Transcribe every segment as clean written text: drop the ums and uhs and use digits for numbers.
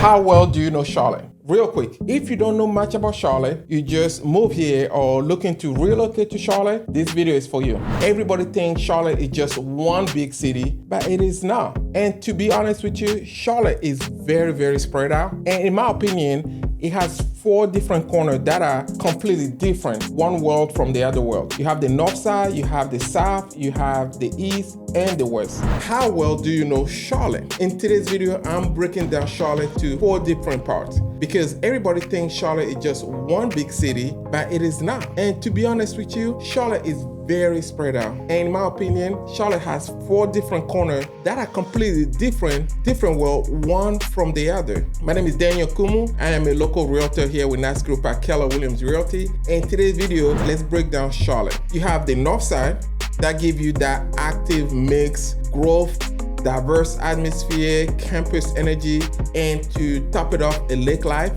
How well do you know Charlotte? Real quick, if you don't know much about Charlotte, you just move here or looking to relocate to Charlotte, this video is for you. Everybody thinks Charlotte is just one big city, but it is not. And to be honest with you, Charlotte is very spread out. And in my opinion, it has 4 different corners that are completely different, one world from the other world. You have the north side, you have the south, you have the east and the west. How well do you know Charlotte? In today's video, I'm breaking down Charlotte to 4 different parts because everybody thinks Charlotte is just one big city, but it is not. And to be honest with you, Charlotte is very spread out. And in my opinion, Charlotte has 4 different corners that are completely different world, one from the other. My name is Daniel Koumou. I am a local realtor here with Knax Group at Keller Realty. And in today's video, let's break down Charlotte. You have the north side that gives you that active mix, growth, diverse atmosphere, campus energy, and to top it off, a lake life.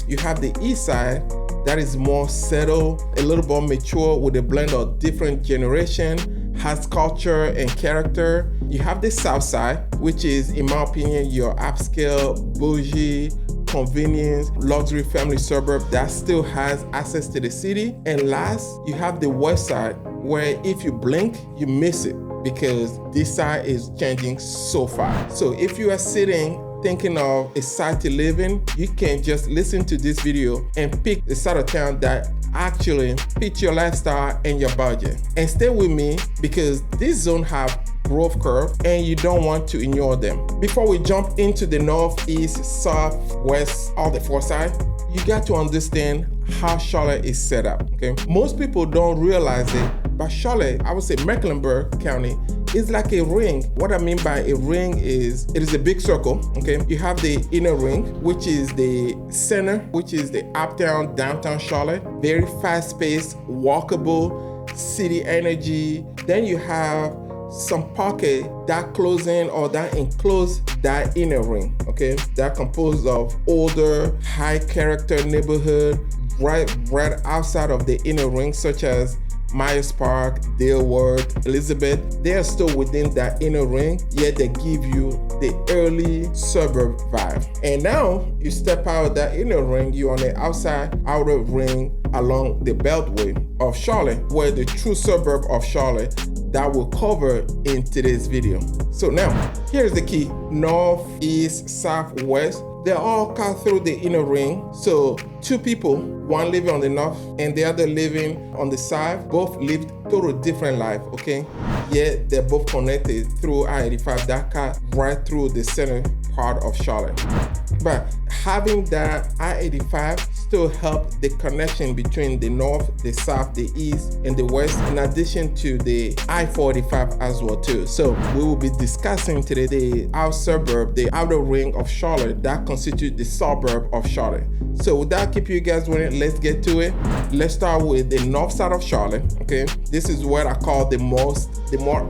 You have the east side that is more settled, a little more mature with a blend of different generation, has culture and character. You have the south side, which is, in my opinion, your upscale, bougie, convenience, luxury family suburb that still has access to the city. And last, you have the west side, where if you blink, you miss it because this side is changing so fast. So if you are thinking of a site to live in, you can just listen to this video and pick the side of town that actually fits your lifestyle and your budget. And stay with me because this zone have growth curve and you don't want to ignore them. Before we jump into the north, east, south, west, all the 4 sides, you got to understand how Charlotte is set up, okay? Most people don't realize it, but Charlotte, I would say Mecklenburg County, is like a ring. What I mean by a ring is, it is a big circle, okay? You have the inner ring, which is the center, which is the uptown, downtown Charlotte. Very fast-paced, walkable, city energy. Then you have some pocket that close in or that enclose that inner ring, okay? That composed of older, high character neighborhood right outside of the inner ring, such as Myers Park, Daleworth, Elizabeth. They are still within that inner ring, yet they give you the early suburb vibe. And now you step out of that inner ring, you're on the outer ring along the beltway of Charlotte, where the true suburb of Charlotte that we'll cover in today's video. So now, here's the key. North, east, south, west, they're all cut through the inner ring. So 2 people, one living on the north and the other living on the south, both lived totally different life, okay? Yet they're both connected through I-85 that cut right through the center part of Charlotte. But having that I-85 still help the connection between the north, the south, the east, and the west, in addition to the I-485 as well too. So we will be discussing today the outer suburb, the outer ring of Charlotte that constitute the suburb of Charlotte. So without keeping you guys waiting, let's get to it. Let's start with the north side of Charlotte, okay? This is what I call the more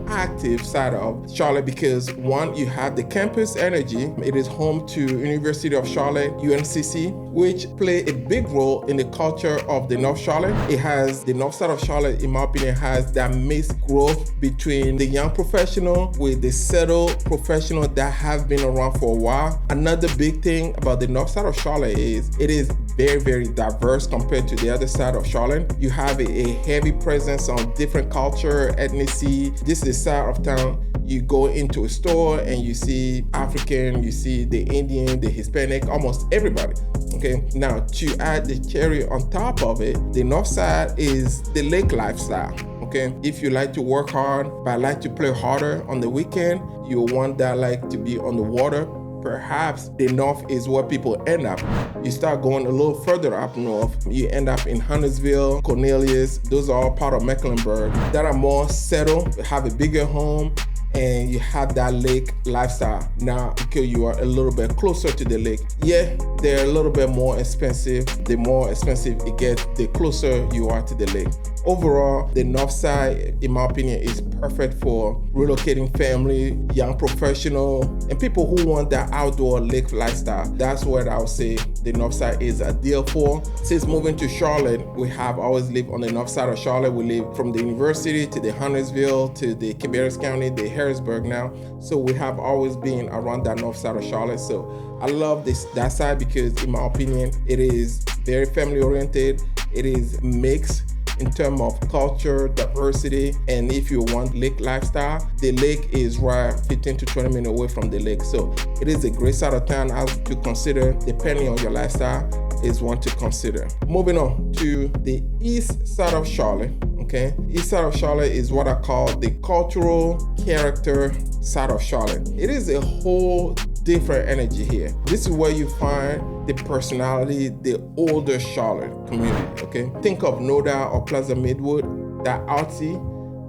active side of Charlotte because one, you have the campus energy. It is home to University of Charlotte, UNCC, which play a big role in the culture of the North Charlotte. It has, the north side of Charlotte, in my opinion, has that mixed growth between the young professional with the settled professional that have been around for a while. Another big thing about the north side of Charlotte is it is very diverse compared to the other side of Charlotte. You have a heavy presence on different culture, ethnicity. This is the side of town. You go into a store and you see African, you see the Indian, the Hispanic, almost everybody. Okay, now to add the cherry on top of it, the north side is the lake lifestyle. Okay, if you like to work hard but like to play harder on the weekend, you want that like to be on the water. Perhaps the north is where people end up. You start going a little further up north, you end up in Huntersville, Cornelius. Those are all part of Mecklenburg that are more settled, have a bigger home, and you have that lake lifestyle. Now, because you are a little bit closer to the lake, yeah, they're a little bit more expensive. The more expensive it gets, the closer you are to the lake. overall, the north side, in my opinion, is perfect for relocating family, young professional, and people who want that outdoor lake lifestyle. That's what I would say the north side is ideal for. Since moving to Charlotte, we have always lived on the north side of Charlotte. We live from the university to the Huntersville to the Cabarrus County, the Harrisburg now. So we have always been around that north side of Charlotte. So I love that side because, in my opinion, it is very family oriented. It is mixed in terms of culture, diversity, and if you want lake lifestyle, the lake is right 15 to 20 minutes away from the lake. So it is a great side of town as to consider, depending on your lifestyle, is one to consider. Moving on to the east side of Charlotte, okay? East side of Charlotte is what I call the cultural character side of Charlotte. It is a whole different energy here. This is where you find the personality, the older Charlotte community, okay? Think of Noda or Plaza Midwood, that artsy,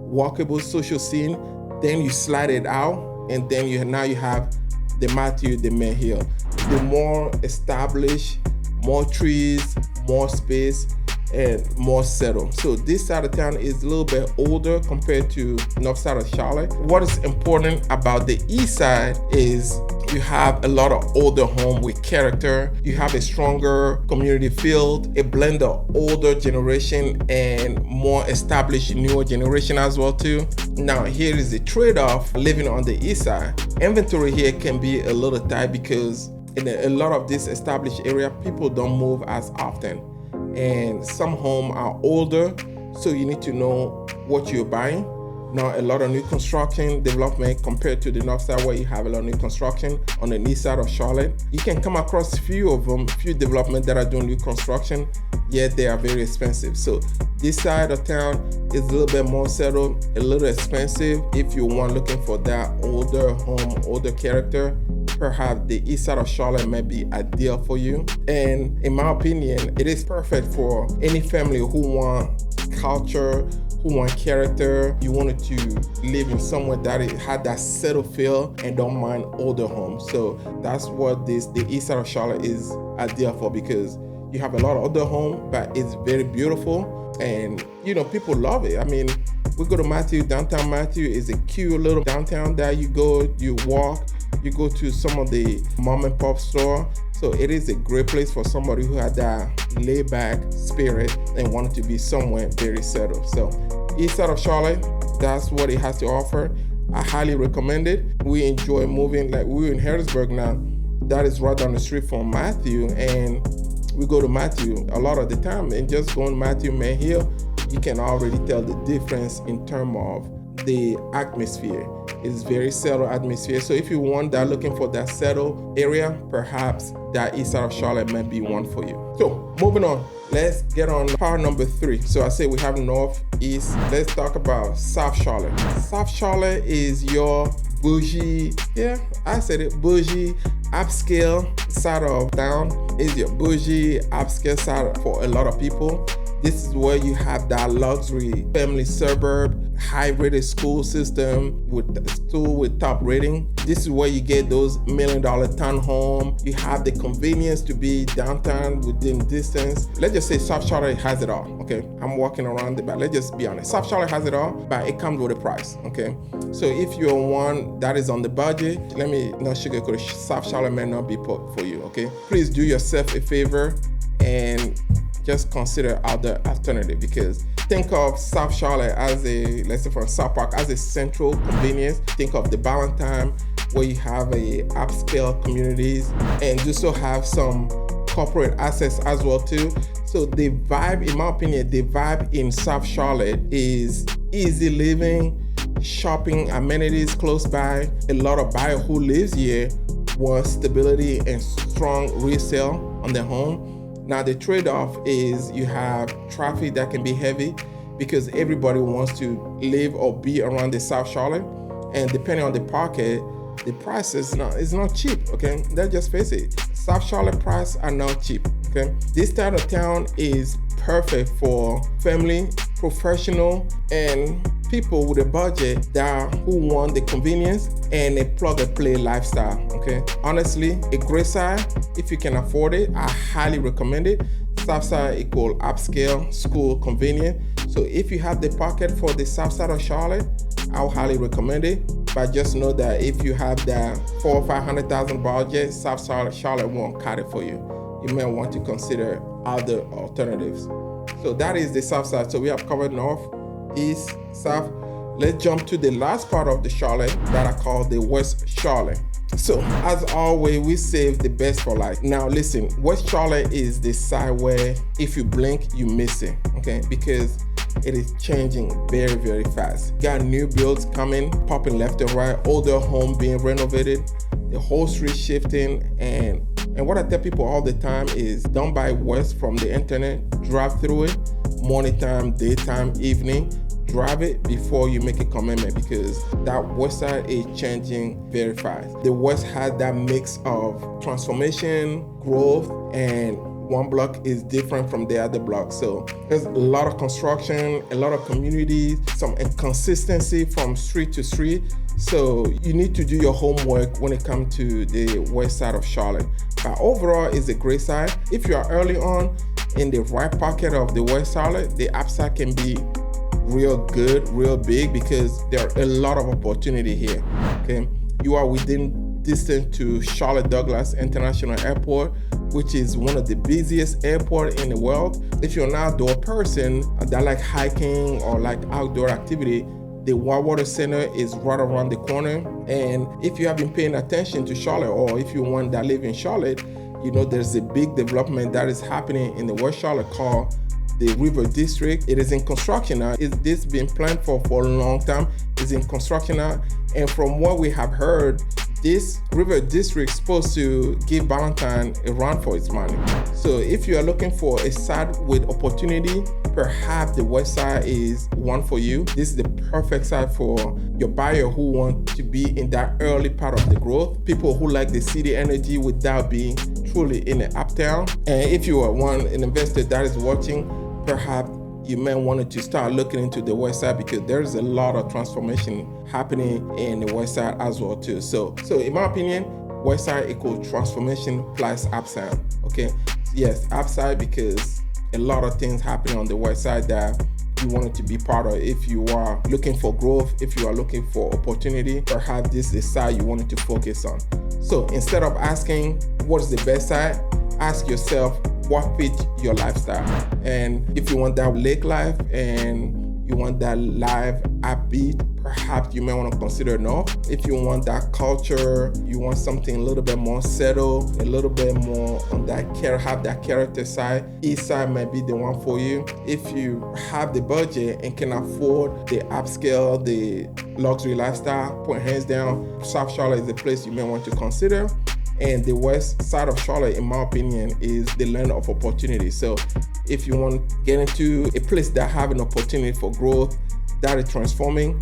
walkable social scene. Then you slide it out, and then now you have the Matthew, the Mayhill. The more established, more trees, more space, and more settled. So this side of town is a little bit older compared to north side of Charlotte. What is important about the east side is you have a lot of older home with character. You have a stronger community feel, a blend of older generation and more established newer generation as well too. Now here is the trade-off living on the east side. Inventory here can be a little tight because in a lot of this established area, people don't move as often. And some homes are older, so you need to know what you're buying. Now, a lot of new construction development compared to the north side where you have a lot of new construction on the east side of Charlotte. You can come across few developments that are doing new construction, yet they are very expensive. So this side of town is a little bit more settled, a little expensive. If you want looking for that older home, older character, perhaps the east side of Charlotte may be ideal for you. And in my opinion, it is perfect for any family who want culture, who want character. You wanted to live in somewhere that had that settled feel and don't mind older homes. So that's what the east side of Charlotte is ideal for, because you have a lot of older homes, but it's very beautiful and people love it. I mean, we go to Matthew, downtown Matthew is a cute little downtown that you go, you walk, you go to some of the mom and pop store. So it is a great place for somebody who had that laid back spirit and wanted to be somewhere very settled. So east side of Charlotte, that's what it has to offer. I highly recommend it. We enjoy moving, like we're in Harrisburg now. That is right down the street from Matthew, and we go to Matthew a lot of the time. And just going to Matthew, Mayhill, you can already tell the difference in terms of the atmosphere. It's very settled atmosphere. So if you want that, looking for that settled area, perhaps that east side of Charlotte might be one for you. So moving on, let's get on part number 3. So I say we have north, east. Let's talk about South Charlotte. South Charlotte is your bougie, bougie, upscale side of town. Is your bougie, upscale side for a lot of people. This is where you have that luxury family suburb, high-rated school system with top rating. This is where you get those $1 million townhome. You have the convenience to be downtown within distance. Let's just say South Charlotte has it all, okay? I'm walking around it, but let's just be honest. South Charlotte has it all, but it comes with a price, okay? So if you're one that is on the budget, let me not sugarcoat it, South Charlotte may not be for you, okay? Please do yourself a favor and just consider other alternative, because think of South Charlotte as let's say from South Park, as a central convenience. Think of the Valentine, where you have a upscale communities and also have some corporate assets as well too. So the vibe, in my opinion, the vibe in South Charlotte is easy living, shopping, amenities close by. A lot of buyers who lives here want stability and strong resale on their home. Now the trade-off is you have traffic that can be heavy because everybody wants to live or be around the South Charlotte, and depending on the pocket, the price is not cheap, okay? Let's just face it, South Charlotte prices are not cheap, okay? This type of town is perfect for family, professional, and people with a budget who want the convenience and a plug-and-play lifestyle, okay? Honestly, a great side, if you can afford it, I highly recommend it. South side equal upscale, school, convenient. So if you have the pocket for the south side of Charlotte, I'll highly recommend it. But just know that if you have that $400,000 or $500,000 budget, south side of Charlotte won't cut it for you. You may want to consider other alternatives. So that is the south side. So we have covered north, east, south. Let's jump to the last part of the Charlotte that I call the West Charlotte. So as always, we save the best for last. Now listen, West Charlotte is the side where if you blink, you miss it, okay? Because it is changing very, very fast. Got new builds coming, popping left and right, older home being renovated, the whole street shifting. And what I tell people all the time is don't buy West from the internet, drive through it, morning time, daytime, evening. Drive it before you make a commitment, because that west side is changing very fast. The west has that mix of transformation, growth, and one block is different from the other block. So there's a lot of construction, a lot of communities, some inconsistency from street to street. So you need to do your homework when it comes to the west side of Charlotte. But overall, it's a great side. If you are early on in the right pocket of the West Charlotte, the upside can be real good, real big, because there are a lot of opportunity here. Okay, you are within distance to Charlotte Douglas International Airport, which is one of the busiest airports in the world. If you're an outdoor person that like hiking or like outdoor activity, the Whitewater Center is right around the corner. And if you have been paying attention to Charlotte, or if you want that live in Charlotte, you know there's a big development that is happening in the West Charlotte called the River District. It is in construction now. This been planned for a long time. It's in construction now. And from what we have heard, this River District is supposed to give Valentine a run for its money. So if you are looking for a side with opportunity, perhaps the west side is one for you. This is the perfect side for your buyer who want to be in that early part of the growth. People who like the city energy without being truly in the uptown. And if you are an investor that is watching, perhaps you may want to start looking into the west side, because there's a lot of transformation happening in the west side as well too. So in my opinion, west side equals transformation plus upside. Okay, yes, upside because a lot of things happening on the west side that you wanted to be part of. If you are looking for growth, if you are looking for opportunity, perhaps this is the side you wanted to focus on. So instead of asking what's the best side, ask yourself what fits your lifestyle. And if you want that lake life and you want that live upbeat, perhaps you may want to consider north. If you want that culture, you want something a little bit more settled, a little bit more on that have that character side, east side might be the one for you. If you have the budget and can afford the upscale, the luxury lifestyle, put hands down, South Charlotte is a place you may want to consider. And the west side of Charlotte, in my opinion, is the land of opportunity. So if you want to get into a place that have an opportunity for growth, that is transforming,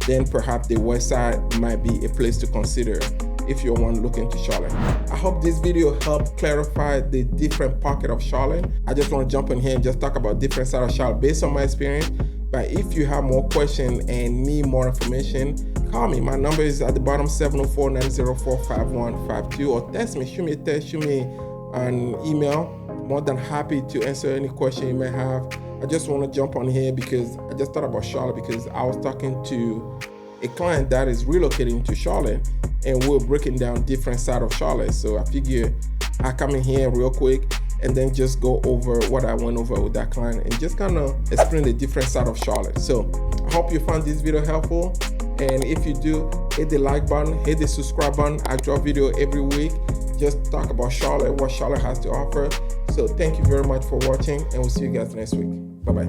then perhaps the west side might be a place to consider if you're one looking to Charlotte. I hope this video helped clarify the different pocket of Charlotte. I just want to jump in here and just talk about different side of Charlotte based on my experience. But if you have more questions and need more information, call me. My number is at the bottom, 704-904-5152, or text me, shoot me a text, shoot me an email. More than happy to answer any question you may have. I just want to jump on here because I just thought about Charlotte, because I was talking to a client that is relocating to Charlotte, and we're breaking down different side of Charlotte. So I figure I come in here real quick and then just go over what I went over with that client and just kind of explain the different side of Charlotte. So I hope you found this video helpful. And if you do, hit the like button, hit the subscribe button. I drop video every week. Just talk about Charlotte, what Charlotte has to offer. So thank you very much for watching, and we'll see you guys next week. Bye-bye.